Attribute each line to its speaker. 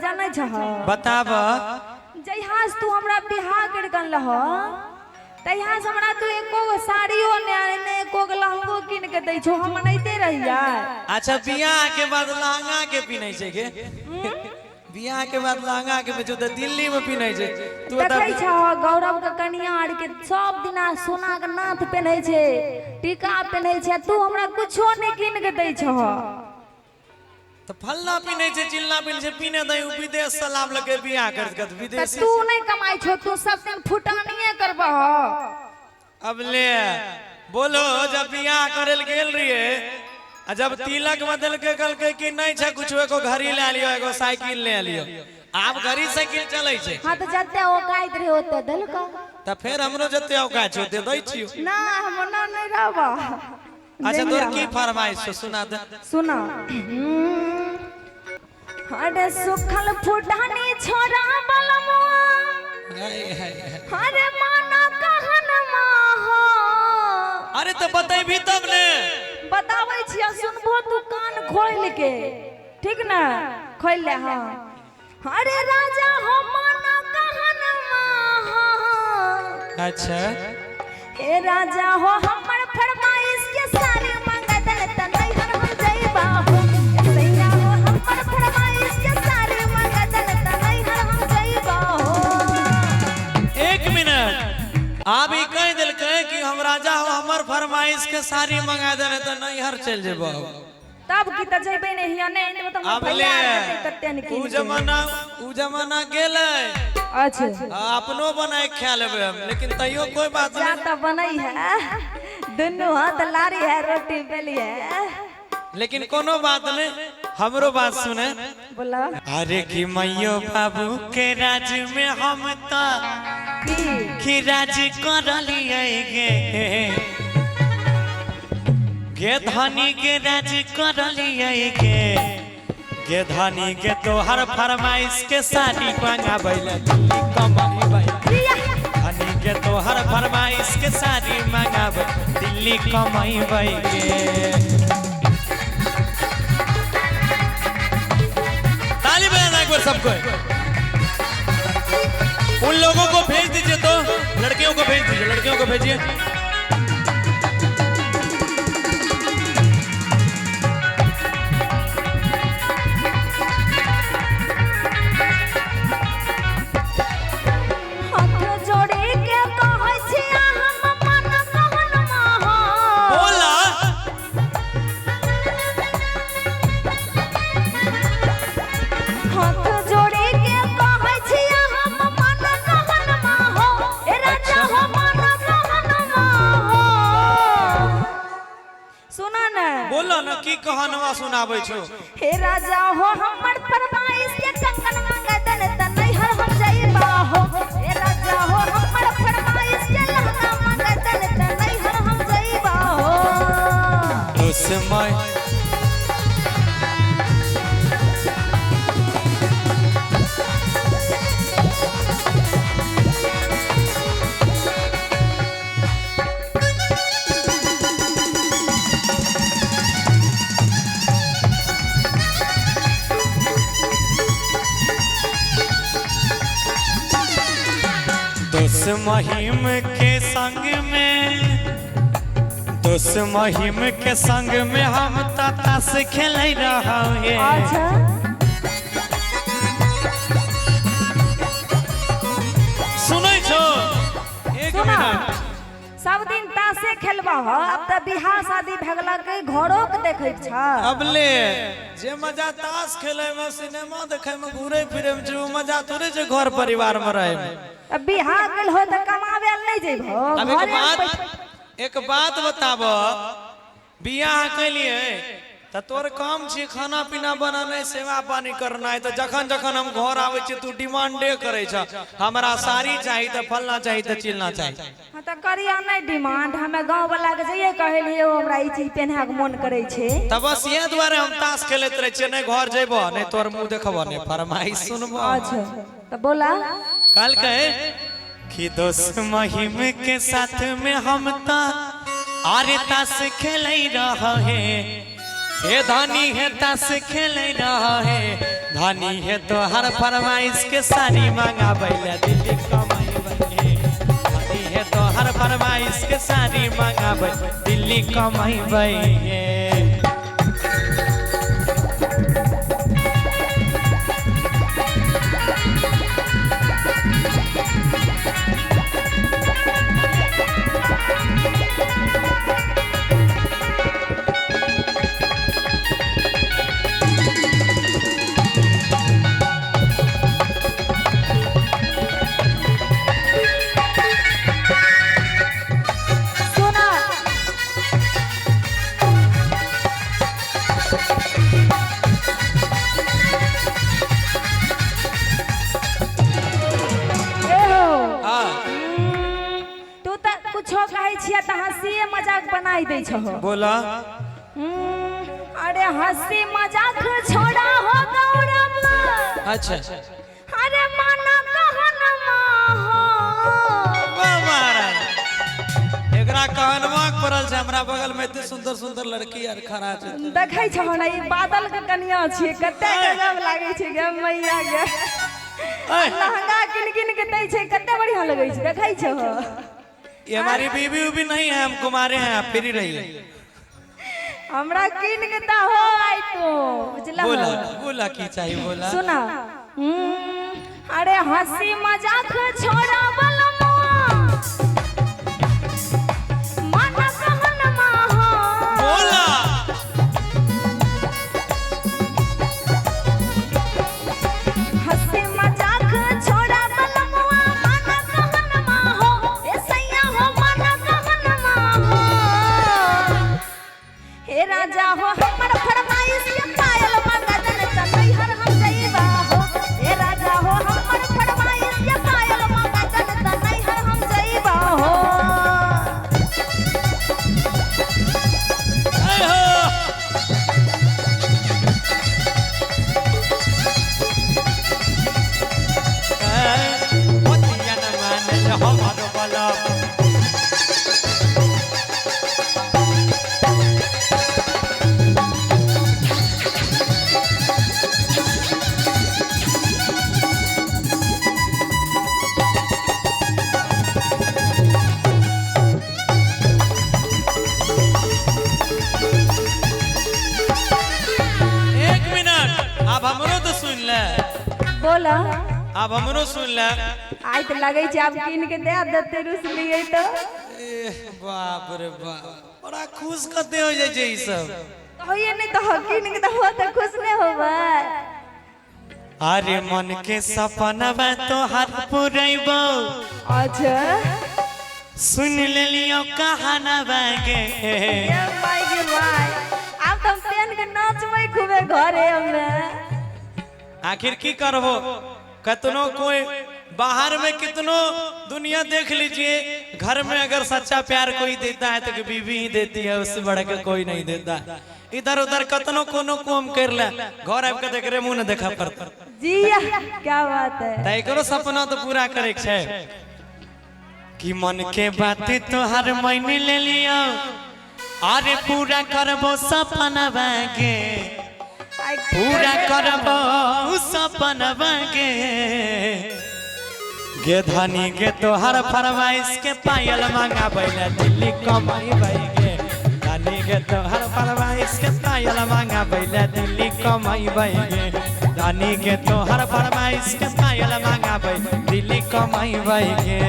Speaker 1: जाने छ
Speaker 2: बताब
Speaker 1: जहिया तू हमरा बिहार कर गल रह तहिया से हमरा तू एको साड़ियो ने एको लहंगो किन के दै छो हम नैते रह जाय।
Speaker 2: अच्छा बियाह के बाद लहंगा के पिनै छै के बियाह के बाद लहंगा के बेचो त दिल्ली में पिनै छै तू
Speaker 1: देखै छ गौरव के कन्या आर के सब दिना सोना के नाथ पहनै छै टीका पहनै छै तू हमरा कुछो नै किन के दै छ
Speaker 2: तो फल्ला पिनै छै चिल्ला पिनै छै पिने दई विदेश से लाभ लगे बियाह कर के विदेश
Speaker 1: तू नै कमाई छो तू सब दिन फुटानिए करबह।
Speaker 2: अब ले बोलो जब बियाह करल गेल रहिए आ जब तिलक बदल के कहलकै कि नहीं छै कुछ एगो घड़ी ले लियो एगो साइकिल ले लियो आब घड़ी साइकिल चलै छै।
Speaker 1: हां त जत्ते औकात रहे ओते देलका
Speaker 2: त फेर हमरो जत्ते औकात छै ओते दै छियो
Speaker 1: ना हम ना नै रहबा।
Speaker 2: अच्छा तोर की फरमाइश छै सुना दे
Speaker 1: सुना अरे सुखल फुटानी छोरा बलमुआ अरे माना कहन माहो
Speaker 2: अरे तो बतेबी तब ने
Speaker 1: बताबै छियै सुनबो तू कान खोल के ठीक ना खोल ले। हां अरे राजा हो माना कहन माहो
Speaker 2: अच्छा
Speaker 1: हे राजा हो हमर फरमाइश के सारी मांगत त नहीं हम जइबा हो सैया हो हमर फरमाइश के सारी मांगत त नहीं हम जइबा हो।
Speaker 2: एक मिनट आप ही कह दिल कहे कि हम राजा हो हमर फरमाइश के सारी मंगा देने तो नहीं हर चल जेबो
Speaker 1: तब की त जइबे नहीं हिया नहीं मतलब
Speaker 2: अब ले
Speaker 1: तत्ते नहीं
Speaker 2: उ जमाना गेलै
Speaker 1: अच्छा
Speaker 2: अपनो बनाए खा लेबे हम लेकिन तइयो कोई बात
Speaker 1: जा
Speaker 2: नहीं
Speaker 1: त बनई है दुनु हाथ लारी है रोटी बेली है
Speaker 2: लेकिन कोनो बात नहीं हमरो बात सुने
Speaker 1: बोला
Speaker 2: अरे कि मैयो बाबू के राज में हम त की राज करलिए गे धनी के राज करलिए गे धनी के तोहर फरमाइश के साड़ी मंगाबैले दिल्ली कमाई धनी के तोहर फरमाइश के साड़ी मंगाब दिल्ली कमाई के ताली बजाना एक बार सबको उन लोगों को भेज दीजिए तो लड़कियों को भेज दीजिए लड़कियों को भेजिए की कहनवा सुनाबै छो
Speaker 1: हे राजा हो हमर फरमाइश के कंगन मंगदन त नहीं हम जइबा हो हे राजा हो हमर फरमाइश के लहंगा मंगदन त नहीं हम जइबा हो
Speaker 2: उस समय दोस महिम के संग में हम ताश खेल रहा है।
Speaker 1: अच्छा
Speaker 2: सुनै छो एक मिनट
Speaker 1: सब दिन ताशे खेलबा हो अब त बियाह शादी भगला के घरो के देखै छ
Speaker 2: अब ले जे मजा ताश खेले में सिनेमा देखे में घूरे फिरे में जो मजा थोड़े जे घर परिवार में रहे में
Speaker 1: अब बियाह गेल हो त कमावे ल नहीं जइबो
Speaker 2: अब एक बात बताबो बियाह कैलिए त तोर काम छी खाना पीना बनाना सेवा पानी करना है तो जखन जखन हम घर आवे छी तू डिमांडे करे छ हमरा साड़ी चाहिए त फलना चाहिए त चिलना चाहिए
Speaker 1: हां त करिया नहीं डिमांड हमें गांव वाला के जइए कहलिए हमरा ई चीज पहने के मन करे छे
Speaker 2: त बस ये द्वारे हम ताश खेलत रहे छी नहीं घर जेबो नहीं तोर मुंह देखबो नहीं फरमाइश सुनबो।
Speaker 1: अच्छा त बोला
Speaker 2: कल कहे कि दोस्त महिम के साथ में हम ता अरे ताश खेल रहा है हे धानी है ताश खेल रहा है धनी है तो हर फरमाइश के सारी मांगा बैला दिल्ली कमाई बने। धनी है तो हर फरमाइश के सारी मांगा बै दिल्ली कमाई बने।
Speaker 1: हंसी मजाक बनाई दे छो
Speaker 2: बोला।
Speaker 1: अरे हंसी मजाक छोड़ा हो गौरव।
Speaker 2: अच्छा
Speaker 1: अरे माना कहन
Speaker 2: एकरा कहनवा पड़ल छै। हमरा बगल में इतने सुंदर सुंदर लड़की आर खड़ा छै।
Speaker 1: देखै छौ ना ई बादल के कन्या छियै, कते गजब लागे छै गे मैया गे। लहंगा किन किन के दै छै, कते बढ़िया लगे छै। देखै छौ
Speaker 2: ये हमारी बीवी उबी नहीं है, हम कुमारे हैं, आप फ्री रहिए।
Speaker 1: हमरा किन के ता हो आई तो बुझला।
Speaker 2: बोला बोला की चाहिए बोला।
Speaker 1: सुना अरे हंसी मजाक छोड़ा बलमुआ मन कहन माहा
Speaker 2: बोला।
Speaker 1: हंसी मजाक छोड़ा बलमुआ मन कहन माहो ए सैया हो मन कहन माहो। हे राजा हो हमर फरमाइश के पायल मंगदन त नैहर हम जइबा हो। हे राजा हो हमर फरमाइश के पायल मंगदन त नैहर हम जइबा हो।
Speaker 2: अब हमरो तो सुन ले।
Speaker 1: बोला
Speaker 2: अब हमरो सुन ले।
Speaker 1: आई तो लगे छै आप किन के दे देते रुस लिए तो।
Speaker 2: बाप रे बाप, बड़ा खुश कते हो जाय छै ई सब।
Speaker 1: होइए नहीं तो किन के दहो तो खुश नहीं होबा।
Speaker 2: अरे मन के सपना बा तो हाथ पुरैबो।
Speaker 1: अच्छा
Speaker 2: सुन ले लियो कहाना बागे।
Speaker 1: ये भाई के भाई अब तुम पेन के नाचबै खूबे घरे में।
Speaker 2: आखिर की करबो, कतनो कोई बाहर में कितनो दुनिया देख लीजिए, घर में अगर सच्चा प्यार कोई देता है तो बीवी ही देती है, उससे बढ़ के कोई नहीं देता। इधर उधर कतनो कोनो काम कर ले, घर आब के देख रे मुंह न देखा पड़ता।
Speaker 1: जी क्या बात है।
Speaker 2: त एकरो सपना तो पूरा करे के छै कि मन के बात तो हर महीने ले लियो। अरे पूरा करबो सपना बागे, पूरा करबो सपना बागे। गे धनी गे तोहर फरमाइश के पायल मांगा बैला दिल्ली कमाई बैगे। धनी गे तोहर फरमाइश के पायल मांगा बैला दिल्ली कमाई बैगे। धनी गे तोहर फरमाइश के पायल मांगा बै दिल्ली कमाई बैगे।